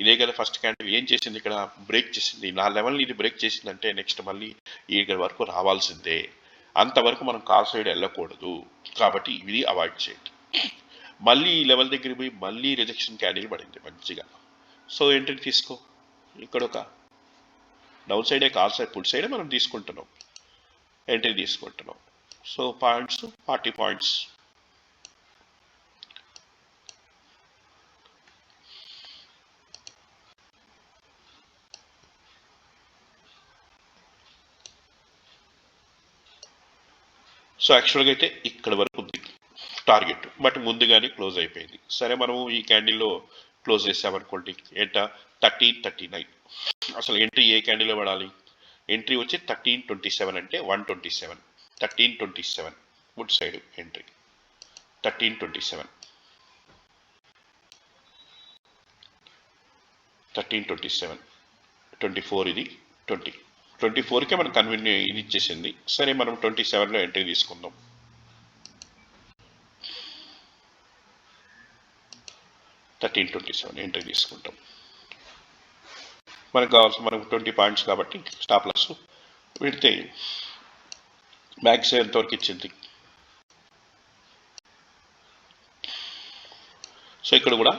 ఇదే కదా ఫస్ట్ క్యాండిల్ ఏం చేసింది, ఇక్కడ బ్రేక్ చేసింది. నా లెవెల్ని ఇది బ్రేక్ చేసిందంటే నెక్స్ట్ మళ్ళీ ఇక్కడ వరకు రావాల్సిందే. అంతవరకు మనం కాల్ సైడ్ వెళ్ళకూడదు. కాబట్టి ఇది అవాయిడ్ చేయండి. మళ్ళీ ఈ లెవెల్ దగ్గర పోయి మళ్ళీ రిజెక్షన్ క్యాండిల్ పడింది మంచిగా. సో ఎంట్రీ తీసుకో. ఇక్కడ ఒక డౌన్ సైడే, కాల్ సైడ్, పుల్ సైడే మనం తీసుకుంటున్నాం, ఎంట్రీ తీసుకుంటున్నాం. So points 40 points. సో యాక్చువల్గా అయితే ఇక్కడ వరకు ఉంది టార్గెట్, బట్ ముందుగానే క్లోజ్ అయిపోయింది. సరే మనము ఈ క్యాండిల్లో క్లోజ్ చేసామనుకోండి, ఏంట 1339. అసలు ఎంట్రీ ఏ క్యాండిల్లో పడాలి? ఎంట్రీ వచ్చి 1327 అంటే 127, 1327 వుడ్ సైడ్ ఎంట్రీ 1327, 1327, 24 ఇది 24కే మనం ఇది ఇచ్చేసింది. సరే మనం 27లో ఎంట్రీ తీసుకుందాం. ఎంట్రీ తీసుకుంటాం. మనకు కావాల్సిన మనకు 20 పాయింట్స్ కాబట్టి స్టాప్ లాస్ పెడితే మ్యాక్సిమం ఎంతవరకు ఇచ్చింది. సో ఇక్కడ కూడా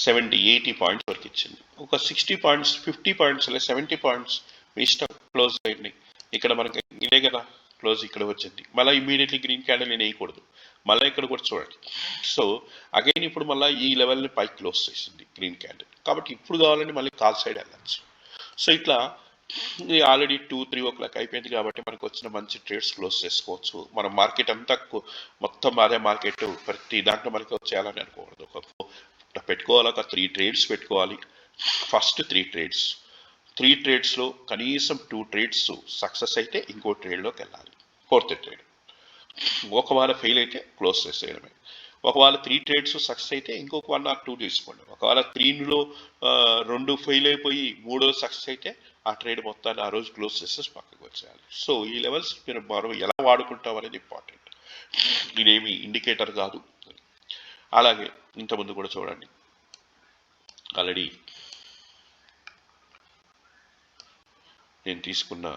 70-80 పాయింట్స్ వరకు ఇచ్చింది. ఒక 60 పాయింట్స్, 50 పాయింట్స్ లేదా 70 పాయింట్స్ మీ ఇష్టం, క్లోజ్ అయ్యింది. ఇక్కడ మనకి ఇదే కదా క్లోజ్ ఇక్కడ వచ్చింది. మళ్ళీ ఇమీడియట్లీ గ్రీన్ క్యాండిల్ నేను వేయకూడదు, మళ్ళీ ఇక్కడ కూడా చూడండి. సో అగైన్ ఇప్పుడు మళ్ళీ ఈ లెవెల్ని పైకి క్లోజ్ చేసింది గ్రీన్ క్యాండిల్. కాబట్టి ఇప్పుడు కావాలంటే మళ్ళీ కాల్ సైడ్ వెళ్ళచ్చు. సో ఇట్లా ఇది ఆల్రెడీ 2-3 o'clock అయిపోయింది కాబట్టి మనకు వచ్చిన మంచి ట్రేడ్స్ క్లోజ్ చేసుకోవచ్చు. మనం మార్కెట్ అంతా మొత్తం అదే మార్కెట్ ప్రతి దాంట్లో మనకి వచ్చేయాలని అనుకోకూడదు. ఒక పెట్టుకోవాలి, ఒక 3 ట్రేడ్స్ పెట్టుకోవాలి. ఫస్ట్ 3 ట్రేడ్స్లో కనీసం 2 ట్రేడ్స్ సక్సెస్ అయితే ఇంకో ట్రేడ్లోకి వెళ్ళాలి. 4th ట్రేడ్ ఒకవేళ ఫెయిల్ అయితే క్లోజ్ చేసేయడమే. ఒకవేళ 3 ట్రేడ్స్ సక్సెస్ అయితే ఇంకొక 1 or 2 తీసుకోండి. ఒకవేళ 3లో 2 ఫెయిల్ అయిపోయి 3వ సక్సెస్ అయితే ఆ ట్రేడ్ మొత్తాన్ని ఆ రోజు క్లోజ్ చేసేసి పక్కకు వచ్చేయాలి. సో ఈ లెవెల్స్ మీరు మనం ఎలా వాడుకుంటాం అనేది ఇంపార్టెంట్. ఇదేమి ఇండికేటర్ కాదు. అలాగే ఇంతకుముందు కూడా చూడండి, ఆల్రెడీ నేను తీసుకున్న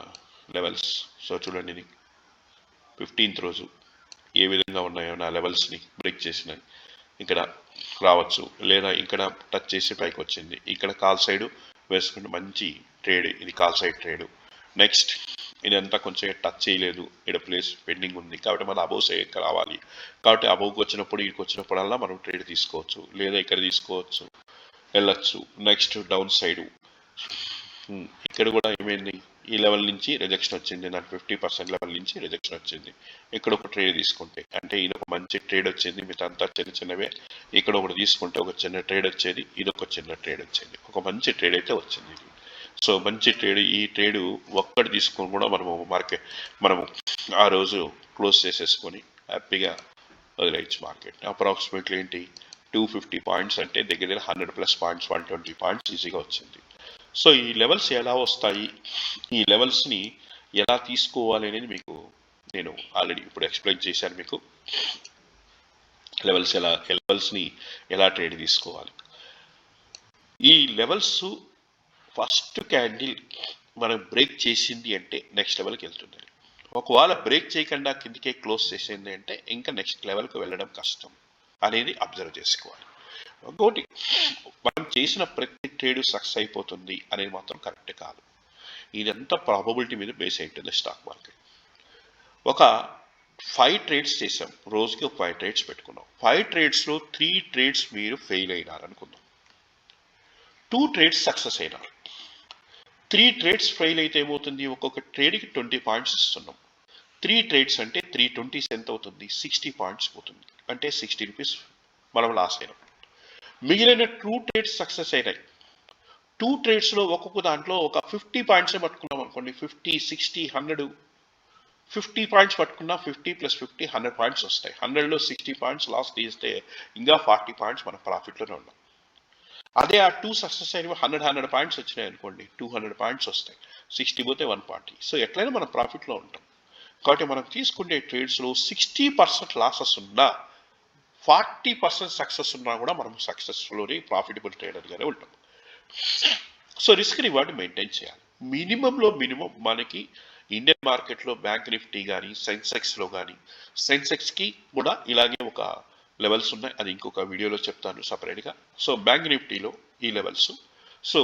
లెవెల్స్. సో చూడండి, ఇది 15th రోజు ఏ విధంగా ఉన్నాయో నా లెవెల్స్ని బ్రేక్ చేసినాయి. ఇక్కడ రావచ్చు, లేదా ఇక్కడ టచ్ చేసి పైకి వచ్చింది. ఇక్కడ కాల్ సైడ్ వేసుకుంటే మంచి ట్రేడ్, ఇది కాల్ సైడ్ ట్రేడ్. నెక్స్ట్ ఇదంతా కొంచెం టచ్ చేయలేదు, ఇక్కడ ప్లేస్ పెండింగ్ ఉంది కాబట్టి మన అబోవ్ సైడ్ రావాలి. కాబట్టి అబోవ్కి వచ్చినప్పుడు ఇక్కడికి వచ్చినప్పుడల్లా మనం ట్రేడ్ తీసుకోవచ్చు, లేదా ఇక్కడ తీసుకోవచ్చు, వెళ్ళచ్చు. నెక్స్ట్ డౌన్ సైడ్ ఇక్కడ కూడా ఏమైంది, ఈ లెవెల్ నుంచి రిజెక్షన్ వచ్చింది, నాకు 50% లెవెల్ నుంచి రిజెక్షన్ వచ్చింది. ఇక్కడ ఒక ట్రేడ్ తీసుకుంటే అంటే ఇది ఒక మంచి ట్రేడ్ వచ్చింది. మిగతా చిన్నవే, ఇక్కడ ఒకటి తీసుకుంటే ఒక చిన్న ట్రేడ్ వచ్చేది, ఇది ఒక చిన్న ట్రేడ్ వచ్చేది, ఒక మంచి ట్రేడ్ అయితే వచ్చింది. సో మంచి ట్రేడ్, ఈ ట్రేడ్ ఒక్కటి తీసుకొని కూడా మనము ఆ రోజు క్లోజ్ చేసేసుకొని హ్యాపీగా వదిలేయచ్చు మార్కెట్. అప్రాక్సిమేట్లీ ఏంటి 250 పాయింట్స్ అంటే దగ్గర 100+ పాయింట్స్, 120 పాయింట్స్ ఈజీగా వచ్చింది. సో ఈ లెవెల్స్ ఎలా వస్తాయి, ఈ లెవెల్స్ని ఎలా తీసుకోవాలి అనేది మీకు నేను ఆల్రెడీ ఇప్పుడు ఎక్స్ప్లెయిన్ చేశాను. మీకు లెవెల్స్ని ఎలా ట్రేడ్ తీసుకోవాలి. ఈ లెవెల్స్ ఫస్ట్ క్యాండిల్ మనం బ్రేక్ చేసింది అంటే నెక్స్ట్ లెవెల్కి వెళ్తుంది. ఒకవేళ బ్రేక్ చేయకుండా కిందికే క్లోజ్ చేసింది అంటే ఇంకా నెక్స్ట్ లెవెల్కి వెళ్ళడం కష్టం. అనేది అబ్జర్వ్ చేసుకోవాలి. ఇంకోటి, మనం చేసిన ప్రతి ట్రేడ్ సక్సెస్ అయిపోతుంది అనేది మాత్రం కరెక్ట్ కాదు. ఇదంతా ప్రాబబిలిటీ మీద బేస్ అయి ఉంటుంది స్టాక్ మార్కెట్. ఒక 5 ట్రేడ్స్ చేసాం, రోజుకి ఒక 5 ట్రేడ్స్ పెట్టుకున్నాం. 5 ట్రేడ్స్లో 3 ట్రేడ్స్ మీరు ఫెయిల్ అయినారనుకుందాం, 2 ట్రేడ్స్ సక్సెస్ అయినారు. 3 ట్రేడ్స్ ఫెయిల్ అయితే ఏమవుతుంది, ఒక్కొక్క ట్రేడ్కి 20 పాయింట్స్ ఇస్తున్నాం. 3 ట్రేడ్స్ అంటే 320 ఎంత అవుతుంది, 60 పాయింట్స్ పోతుంది. అంటే 60 రూపీస్ మనం లాస్ అయినాం. మిగిలిన 2 ట్రేడ్స్ సక్సెస్ అయినాయి. 2 ట్రేడ్స్లో ఒక్కొక్క దాంట్లో ఒక 50 పాయింట్సే పట్టుకున్నాం అనుకోండి, 50, 60, 100, 50 పాయింట్స్ పట్టుకున్నా 50 + 50 100 పాయింట్స్ వస్తాయి. 100లో 60 పాయింట్స్ లాస్ తీస్తే ఇంకా 40 పాయింట్స్ మన ప్రాఫిట్లోనే ఉన్నాం. అదే ఆ 2 సక్సెస్ అయిన 100 పాయింట్స్ వచ్చినాయి అనుకోండి, 200 పాయింట్స్ వస్తాయి. 60 పోతే 140. సో ఎట్లయినా మనం ప్రాఫిట్లో ఉంటాం. కాబట్టి మనం తీసుకునే ట్రేడ్స్లో 60% లాసెస్ ఉన్నా 40% సక్సెస్ ఉన్నా కూడా మనం సక్సెస్ఫుల్లోని ప్రాఫిటబుల్ ట్రేడర్గానే ఉంటాం. సో రిస్క్ రివార్డ్ మెయింటైన్ చేయాలి. మినిమంలో మినిమం మనకి ఇండియన్ మార్కెట్లో బ్యాంక్ నిఫ్టీ కానీ సెన్సెక్స్లో కానీ, సెన్సెక్స్కి కూడా ఇలాగే ఒక లెవెల్స్ ఉన్నాయి, అది ఇంకొక వీడియోలో చెప్తాను సపరేట్గా. సో బ్యాంక్ నిఫ్టీలో ఈ లెవెల్స్. సో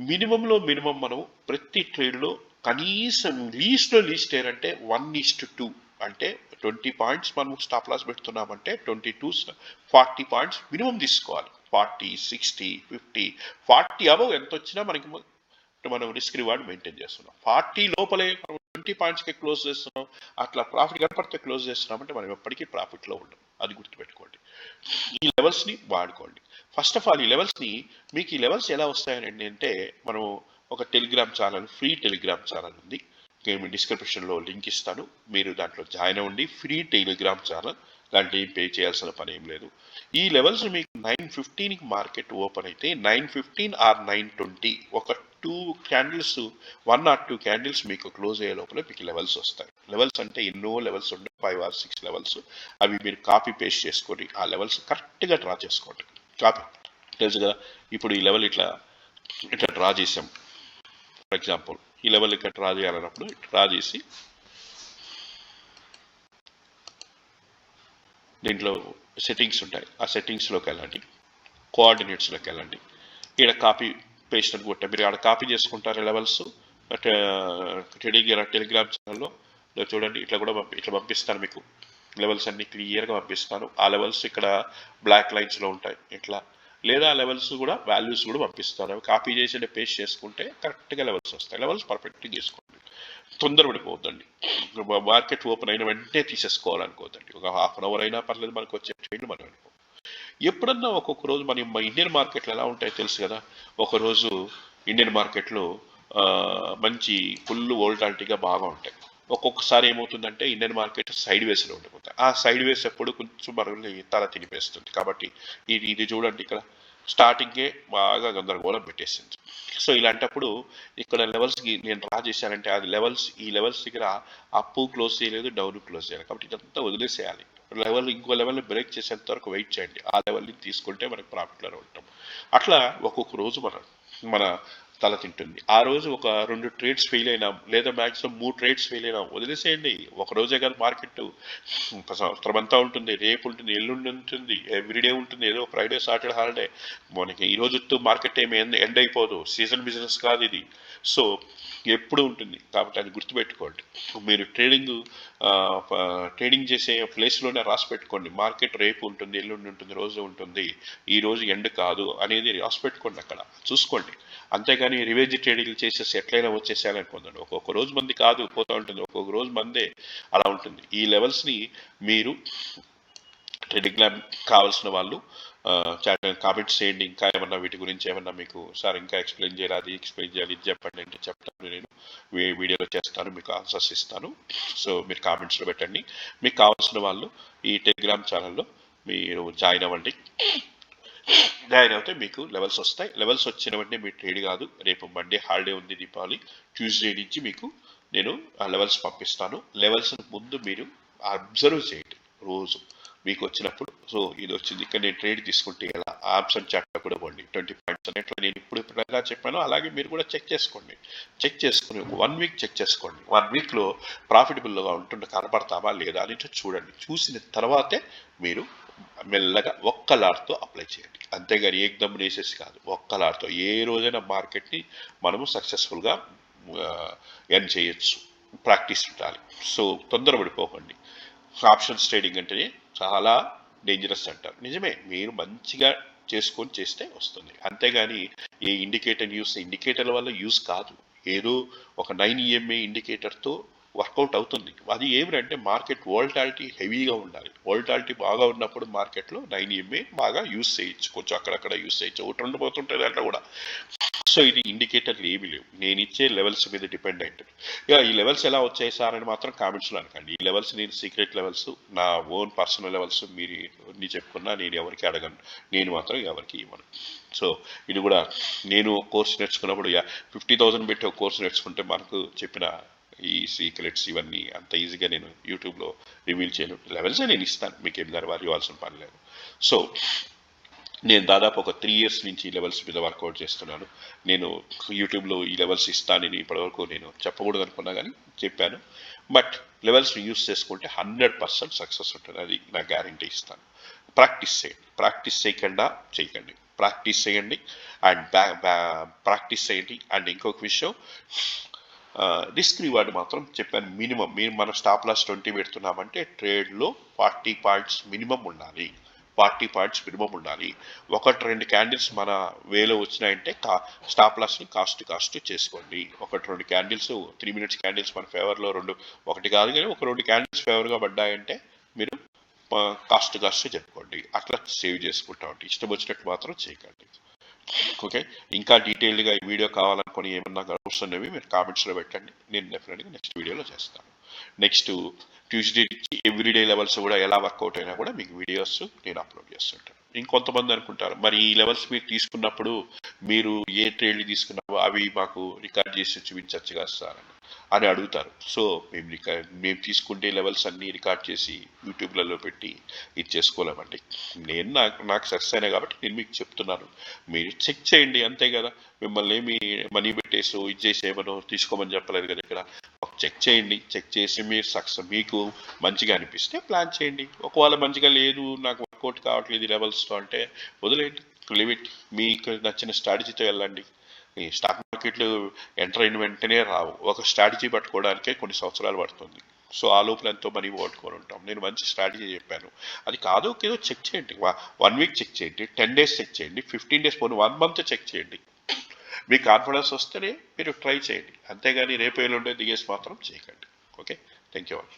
మినిమంలో మినిమం మనం ప్రతి ట్రేడ్లో కనీసం లీస్ట్ ఏంటంటే 1:2, అంటే 20 పాయింట్స్ మనం స్టాప్ లాస్ పెడుతున్నామంటే 22 40 పాయింట్స్ మినిమం తీసుకోవాలి. 40, 60, 50, 40 అబవ్ ఎంత వచ్చినా మనకి మనం రిస్క్ రివార్డ్ మెయింటైన్ చేస్తున్నాం. 40 లోపలే మనం 20 పాయింట్స్కి క్లోజ్ చేస్తున్నాం, అట్లా ప్రాఫిట్ కనపడితే క్లోజ్ చేస్తున్నామంటే మనం ఎప్పటికీ ప్రాఫిట్లో ఉండం. అది గుర్తుపెట్టుకోండి. ఈ లెవెల్స్ని వాడుకోండి. ఫస్ట్ ఆఫ్ ఆల్ ఈ లెవెల్స్ని, మీకు ఈ లెవెల్స్ ఎలా వస్తాయని అంటే, మనం ఒక Telegram channel, free Telegram channel ఉంది, నేను డిస్క్రిప్షన్లో లింక్ ఇస్తాను, మీరు దాంట్లో జాయిన్ అవ్వండి. ఫ్రీ టెలిగ్రామ్ ఛానల్, దాంట్లో ఏం పే చేయాల్సిన పని ఏం లేదు. ఈ లెవెల్స్ మీకు 9:15కి మార్కెట్ ఓపెన్ అయితే 9:15 ఆర్ 9:20 ఒక 2 క్యాండిల్స్, 1 or 2 క్యాండిల్స్ మీకు క్లోజ్ అయ్యే లోపల మీకు లెవెల్స్ వస్తాయి. లెవెల్స్ అంటే ఎన్నో లెవెల్స్ ఉంటాయి, 5 or 6 లెవెల్స్. అవి మీరు కాపీ పేస్ట్ చేసుకొని ఆ లెవెల్స్ కరెక్ట్గా డ్రా చేసుకోండి. కాపీ తెలుసు కదా, ఇప్పుడు ఈ లెవెల్ ఇట్లా డ్రా చేసాం. ఫర్ ఎగ్జాంపుల్ ఈ లెవెల్ ఇక్కడ డ్రా చేయాలన్నప్పుడు డ్రా చేసి దీంట్లో సెట్టింగ్స్ ఉంటాయి, ఆ సెట్టింగ్స్లోకి వెళ్ళండి, కోఆర్డినేట్స్లోకి వెళ్ళండి. ఇక్కడ కాపీ పేస్ట్ అని కొట్ట మీరు ఆడ కాపీ చేసుకుంటారు లెవెల్స్. టెలిగ్రామ్ ఛానల్లో చూడండి, ఇట్లా కూడా ఇట్లా పంపిస్తాను మీకు లెవెల్స్ అన్ని క్లియర్గా పంపిస్తాను. ఆ లెవెల్స్ ఇక్కడ బ్లాక్ లైన్స్లో ఉంటాయి ఇట్లా, లేదా ఆ లెవెల్స్ కూడా వాల్యూస్ కూడా పంపిస్తాను. అవి కాపీ చేసి పేస్ట్ చేసుకుంటే కరెక్ట్గా లెవెల్స్ వస్తాయి. లెవెల్స్ పర్ఫెక్ట్గా చేసుకోండి, తొందరపడిపోవద్దండి. మార్కెట్ ఓపెన్ అయిన వెంటనే తీసేసుకోవాలనుకోవద్దండి. ఒక హాఫ్ అన్ అవర్ అయినా పర్లేదు, మనకు వచ్చే ట్రేడ్ మనం అనుకో. ఎప్పుడన్నా ఒక్కొక్క రోజు మన ఇండియన్ మార్కెట్లు ఎలా ఉంటాయో తెలుసు కదా. ఒకరోజు ఇండియన్ మార్కెట్లో మంచి ఫుల్ వోల్టాలిటీగా బాగా ఉంటాయి. ఒక్కొక్కసారి ఏమవుతుందంటే ఇండియన్ మార్కెట్ సైడ్ వేస్లో ఉండిపోతాయి. ఆ సైడ్ వేస్ ఎప్పుడు కొంచెం మనల్ని తల తినిపేస్తుంది. కాబట్టి ఇది చూడండి, ఇక్కడ స్టార్టింగే బాగా గందరగోళం పెట్టేసింది. సో ఇలాంటప్పుడు ఇక్కడ లెవెల్స్కి నేను డ్రా చేశానంటే అది లెవెల్స్, ఈ లెవెల్స్ దగ్గర అప్పు క్లోజ్ చేయలేదు, డౌన్ క్లోజ్ చేయాలి. కాబట్టి ఇదంతా వదిలేసేయాలి. లెవెల్ ఇంకో లెవెల్ని బ్రేక్ చేసేంత వరకు వెయిట్ చేయండి. ఆ లెవెల్ని తీసుకుంటే మనకి ప్రాఫిట్లోనే ఉంటాం. అట్లా ఒక్కొక్క రోజు మన తల తింటుంది. ఆ రోజు ఒక 2 ట్రేడ్స్ ఫెయిల్ అయినాం, లేదా మ్యాక్సిమం 3 ట్రేడ్స్ ఫెయిల్ అయినాం, వదిలేసేయండి. ఒక రోజే కదా మార్కెట్, సంవత్సరం అంతా ఉంటుంది, రేపు ఉంటుంది, ఎల్లుండి ఉంటుంది, ఎవ్రీడే ఉంటుంది, ఏదో ఫ్రైడే సాటర్డే హాలిడే. మనకి ఈ రోజు మార్కెట్ ఏమి ఎండ్ అయిపోదు, సీజన్ బిజినెస్ కాదు ఇది. సో ఎప్పుడు ఉంటుంది. కాబట్టి అది గుర్తుపెట్టుకోండి. మీరు ట్రేడింగ్ చేసే ప్లేస్లోనే రాసి పెట్టుకోండి, మార్కెట్ రేపు ఉంటుంది, ఎల్లుండి ఉంటుంది, రోజు ఉంటుంది, ఈ రోజు ఎండ్ కాదు అనేది రాసి పెట్టుకోండి, అక్కడ చూసుకోండి. అంతేగాని రివేజ్ ట్రేడింగ్ చేసేసి ఎట్లయినా వచ్చేసేయాలనుకుందండి. ఒక్కొక్క రోజు మంది కాదు పోతూ ఉంటుంది, ఒక్కొక్క రోజు మందే అలా ఉంటుంది. ఈ లెవెల్స్ని మీరు టెలిగ్రామ్ కావాల్సిన వాళ్ళు కామెంట్స్ చేయండి. ఇంకా ఏమన్నా వీటి గురించి ఏమన్నా మీకు సార్ ఇంకా ఎక్స్ప్లెయిన్ చేయాలి, అది ఎక్స్ప్లెయిన్ చేయాలి, ఇది చెప్పండి అంటే చెప్తాను, నేను వీడియోలో చేస్తాను, మీకు ఆన్సర్స్ ఇస్తాను. సో మీరు కామెంట్స్లో పెట్టండి. మీకు కావాల్సిన వాళ్ళు ఈ టెలిగ్రామ్ ఛానల్లో మీరు జాయిన్ అవ్వండి. జాయిన్ అవుతే మీకు లెవెల్స్ వస్తాయి. లెవెల్స్ వచ్చిన వెంటనే మీ ట్రేడ్ కాదు, రేపు మండే హాలిడే ఉంది, దీపావళి, ట్యూస్డే నుంచి మీకు నేను ఆ లెవెల్స్ పంపిస్తాను. లెవెల్స్ ముందు మీరు అబ్జర్వ్ చేయండి రోజు మీకు వచ్చినప్పుడు. సో ఇది వచ్చింది, ఇక్కడ నేను ట్రేడ్ తీసుకుంటే ఎలా, ఆప్షన్ చార్ట్లో కూడా పోండి, 20 పాయింట్స్ అన్నట్లు నేను ఇప్పుడు ఎలా చెప్పానో అలాగే మీరు కూడా చెక్ చేసుకోండి. చెక్ చేసుకుని 1 వీక్ చెక్ చేసుకోండి. 1 వీక్లో ప్రాఫిటబుల్గా ఉంటుండే కనపడతామా లేదా అని చూడండి. చూసిన తర్వాతే మీరు మెల్లగా ఒక్క లాట్తో అప్లై చేయండి, అంతేగాని ఏకదమ్ వేసేసి కాదు, ఒక్క లాట్తో ఏ రోజైనా మార్కెట్ని మనము సక్సెస్ఫుల్గా ఎర్న్ చేయొచ్చు. ప్రాక్టీస్ ఉండాలి. సో తొందరపడిపోకండి. ఆప్షన్స్ ట్రేడింగ్ అంటేనే చాలా డేంజరస్ అంటారు, నిజమే, మీరు మంచిగా చేసుకొని చేస్తే వస్తుంది, అంతేగాని ఏ ఇండికేటర్ల వల్ల యూస్ కాదు. ఏదో ఒక 9 EMA ఇండికేటర్తో వర్కౌట్ అవుతుంది. అది ఏమిటంటే మార్కెట్ వోల్టాలిటీ హెవీగా ఉండాలి. వోల్టాలిటీ బాగా ఉన్నప్పుడు మార్కెట్లో 9 EMA బాగా యూస్ చేయొచ్చు, కొంచెం అక్కడక్కడ యూస్ చేయొచ్చు, ఒకటి రెండు పోతుంటుంది దాంట్లో కూడా. సో ఇది ఇండికేటర్లు ఏమీ లేవు, నేను ఇచ్చే లెవెల్స్ మీద డిపెండ్ అయింటుంది. ఇక ఈ లెవెల్స్ ఎలా వచ్చాయి సార్ అని మాత్రం కామెంట్స్లో అనకండి. ఈ లెవెల్స్ నేను సీక్రెట్ లెవెల్స్, నా ఓన్ పర్సనల్ లెవెల్స్, మీరు నీ చెప్పుకున్నా నేను ఎవరికి అడగను, నేను మాత్రం ఎవరికి ఇవ్వను. సో ఇది కూడా నేను కోర్స్ నేర్చుకున్నప్పుడు 50,000 పెట్టి ఒక కోర్స్ నేర్చుకుంటే మనకు చెప్పిన ఈ సీక్రెట్స్ ఇవన్నీ అంత ఈజీగా నేను యూట్యూబ్లో రివీల్ చేయను. లెవెల్సే నేను ఇస్తాను, మీకు ఏం దాని వారు ఇవ్వాల్సిన పని లేదు. సో నేను దాదాపు ఒక 3 years నుంచి ఈ లెవెల్స్ మీద వర్కౌట్ చేస్తున్నాను. నేను యూట్యూబ్లో ఈ లెవెల్స్ ఇస్తానని ఇప్పటివరకు నేను చెప్పకూడదు అనుకున్నా కానీ చెప్పాను. బట్ లెవెల్స్ని యూస్ చేసుకుంటే 100% సక్సెస్ ఉంటుంది, అది నా గ్యారంటీ ఇస్తాను. ప్రాక్టీస్ చేయండి, ప్రాక్టీస్ చేయకండి, ప్రాక్టీస్ చేయండి అండ్ ప్రాక్టీస్ చేయండి. అండ్ ఇంకొక విషయం, రిస్క్ రివార్డ్ మాత్రం చెప్పాను మినిమం. మీరు మన స్టాప్ లాస్ 20 పెడుతున్నామంటే ట్రేడ్లో 40 పాయింట్స్ మినిమం ఉండాలి, 40 పాయింట్స్ మినిమం ఉండాలి. ఒకటి రెండు క్యాండిల్స్ మన వేలో వచ్చినాయంటే స్టాప్ లాస్ని కాస్ట్ చేసుకోండి. ఒకటి రెండు క్యాండిల్స్ 3 minutes క్యాండిల్స్ మన ఫేవర్లో ఒకటి కాదు కానీ ఒక 2 క్యాండిల్స్ ఫేవర్గా పడ్డాయంటే మీరు కాస్ట్ చెప్పుకోండి. అట్లా సేవ్ చేసుకుంటా ఉంటే ఇష్టం వచ్చినట్టు మాత్రం చేయకండి. ఓకే, ఇంకా డీటెయిల్డ్గా ఈ వీడియో కావాలనుకొని ఏమన్నా డౌట్స్ ఉన్నవి మీరు కామెంట్స్లో పెట్టండి, నేను డెఫినెట్గా నెక్స్ట్ వీడియోలో చేస్తాను. నెక్స్ట్ ట్యూస్డే ఎవ్రీడే లెవెల్స్ కూడా ఎలా వర్కౌట్ అయినా కూడా మీకు వీడియోస్ నేను అప్లోడ్ చేస్తుంటాను. ఇంకొంతమంది అనుకుంటారు మరి ఈ లెవెల్స్ మీరు తీసుకున్నప్పుడు మీరు ఏ ట్రేడ్లు తీసుకున్నారో అవి మాకు రికార్డ్ చేసి చూపించచ్చు కదా సార్ అని అడుగుతారు. సో మేము తీసుకుంటే లెవెల్స్ అన్నీ రికార్డ్ చేసి యూట్యూబ్లలో పెట్టి ఇది చేసుకోలేమండి. నేను నాకు సక్సెస్ అయినా కాబట్టి నేను మీకు చెప్తున్నాను, మీరు చెక్ చేయండి అంతే కదా. మిమ్మల్ని ఏమి మనీ పెట్టేసి ఇది చేసేమనో తీసుకోమని చెప్పలేదు కదా ఇక్కడ. చెక్ చేయండి, చెక్ చేసి మీరు సక్సెస్ మీకు మంచిగా అనిపిస్తే ప్లాన్ చేయండి. ఒకవేళ మంచిగా లేదు నాకు వర్కౌట్ కావట్లేదు ఈ లెవెల్స్తో అంటే వదిలేయండి, లిమిట్ మీకు నచ్చిన స్ట్రాటజీతో వెళ్ళండి. ఈ స్టాక్ మార్కెట్లు ఎంటర్ అయిన వెంటనే రావు, ఒక స్ట్రాటజీ పట్టుకోవడానికే కొన్ని సంవత్సరాలు పడుతుంది. సో ఆ లోపల ఎంతో మనీ పోగొట్టుకొని ఉంటాం. నేను మంచి స్ట్రాటజీ చెప్పాను, అది కాదు ఏదో చెక్ చేయండి. 1 week చెక్ చేయండి, 10 days చెక్ చేయండి, 15 days పోనీ 1 month చెక్ చేయండి. మీ కాన్ఫిడెన్స్ వస్తేనే మీరు ట్రై చేయండి, అంతేగాని రేపు ఎల్లుండే దిగేసి మాత్రం చేయకండి. Okay, thank you all.